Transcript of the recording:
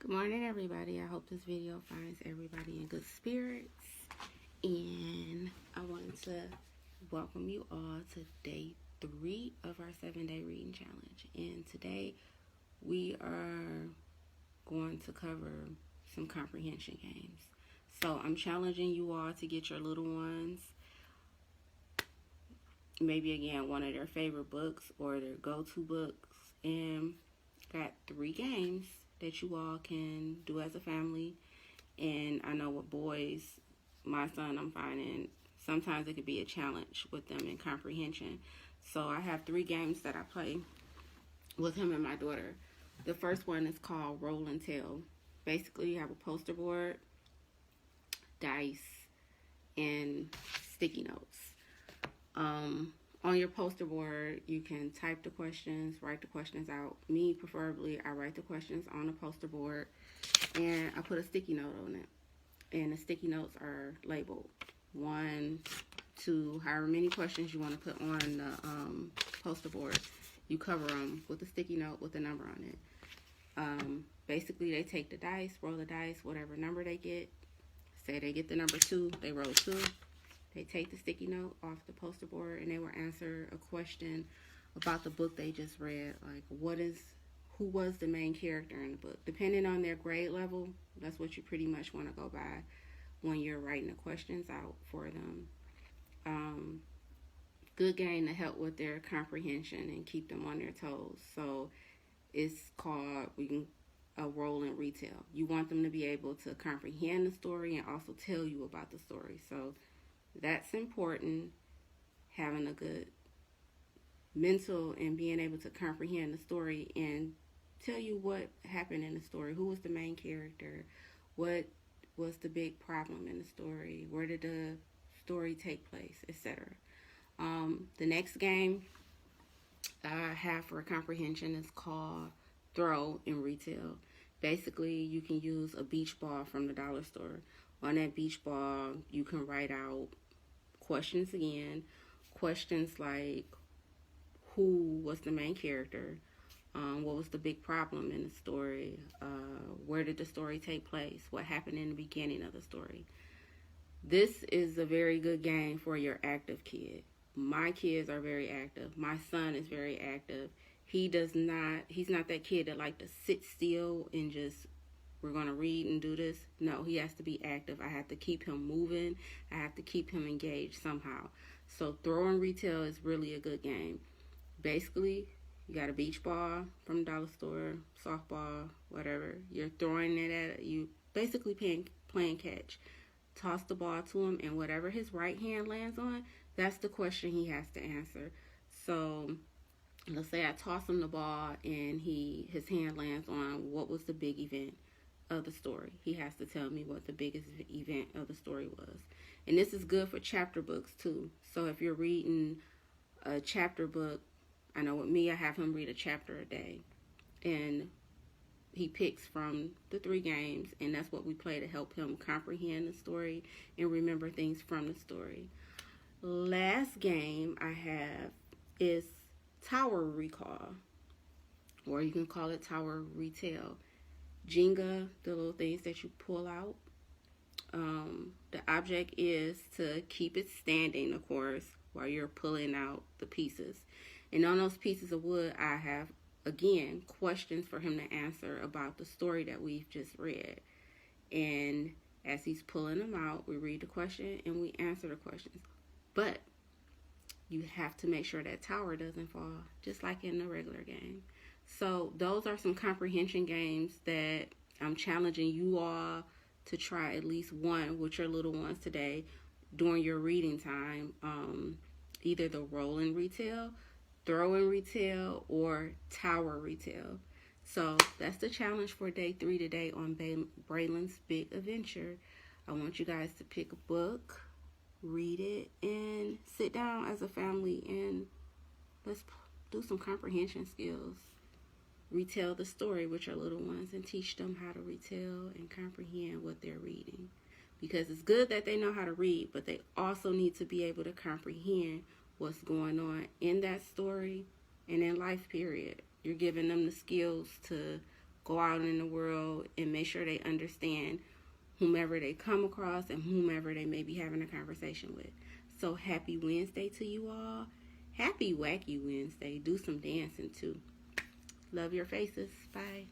Good morning, everybody. I hope this video finds everybody in good spirits. And I wanted to welcome you all to day 3 of our 7-day reading challenge. And today we are going to cover some comprehension games. So I'm challenging you all to get your little ones, maybe again, one of their favorite books or their go-to books, and got 3 games that you all can do as a family. And I know with boys, my son, I'm finding sometimes it could be a challenge with them in comprehension. So I have 3 games that I play with him and my daughter. The first one is called Roll and Tell. Basically, you have a poster board, dice, and sticky notes. On your poster board, you can type the questions, write the questions out. Me, preferably, I write the questions on the poster board, and I put a sticky note on it. And the sticky notes are labeled 1, 2, however many questions you want to put on the poster board. You cover them with a sticky note with a number on it. Basically, they take the dice, roll the dice, whatever number they get. Say they get the number 2, they roll 2. They take the sticky note off the poster board and they will answer a question about the book they just read. Like, who was the main character in the book? Depending on their grade level, that's what you pretty much want to go by when you're writing the questions out for them. Good game to help with their comprehension and keep them on their toes. So it's called a roll and retell. You want them to be able to comprehend the story and also tell you about the story. So that's important, having a good mental and being able to comprehend the story and tell you what happened in the story. Who was the main character? What was the big problem in the story? Where did the story take place, etc. The next game I have for comprehension is called Throw and Retell. Basically, you can use a beach ball from the dollar store. On that beach ball, you can write out questions again. Questions like, who was the main character? What was the big problem in the story? Where did the story take place? What happened in the beginning of the story? This is a very good game for your active kid. My kids are very active. My son is very active. He's not that kid that like to sit still and just, we're going to read and do this. No, he has to be active. I have to keep him moving. I have to keep him engaged somehow. So Throw and Retell is really a good game. Basically, you got a beach ball from the dollar store, softball, whatever. You're throwing it at you, basically playing catch. Toss the ball to him, and whatever his right hand lands on, that's the question he has to answer. So let's say I toss him the ball and his hand lands on what was the big event of the story. He has to tell me what the biggest event of the story was. And this is good for chapter books too. So if you're reading a chapter book, I know with me, I have him read a chapter a day, and he picks from the 3 games, and that's what we play to help him comprehend the story and remember things from the story. Last game I have is Tower Recall, or you can call it Tower Retell. Jenga, the little things that you pull out. The object is to keep it standing, of course, while you're pulling out the pieces. And on those pieces of wood, I have, again, questions for him to answer about the story that we've just read. And as he's pulling them out, we read the question and we answer the questions. But you have to make sure that tower doesn't fall, just like in the regular game. So those are some comprehension games that I'm challenging you all to try at least one with your little ones today during your reading time. Either the Roll and Retell, Throw and Retell, or Tower Retell. So that's the challenge for day 3 today on Braylen's Big Adventure. I want you guys to pick a book, read it, and sit down as a family and let's do some comprehension skills. Retell the story with your little ones and teach them how to retell and comprehend what they're reading. Because it's good that they know how to read, but they also need to be able to comprehend what's going on in that story and in life, period. You're giving them the skills to go out in the world and make sure they understand whomever they come across and whomever they may be having a conversation with. So happy Wednesday to you all. Happy Wacky Wednesday. Do some dancing too. Love your faces. Bye.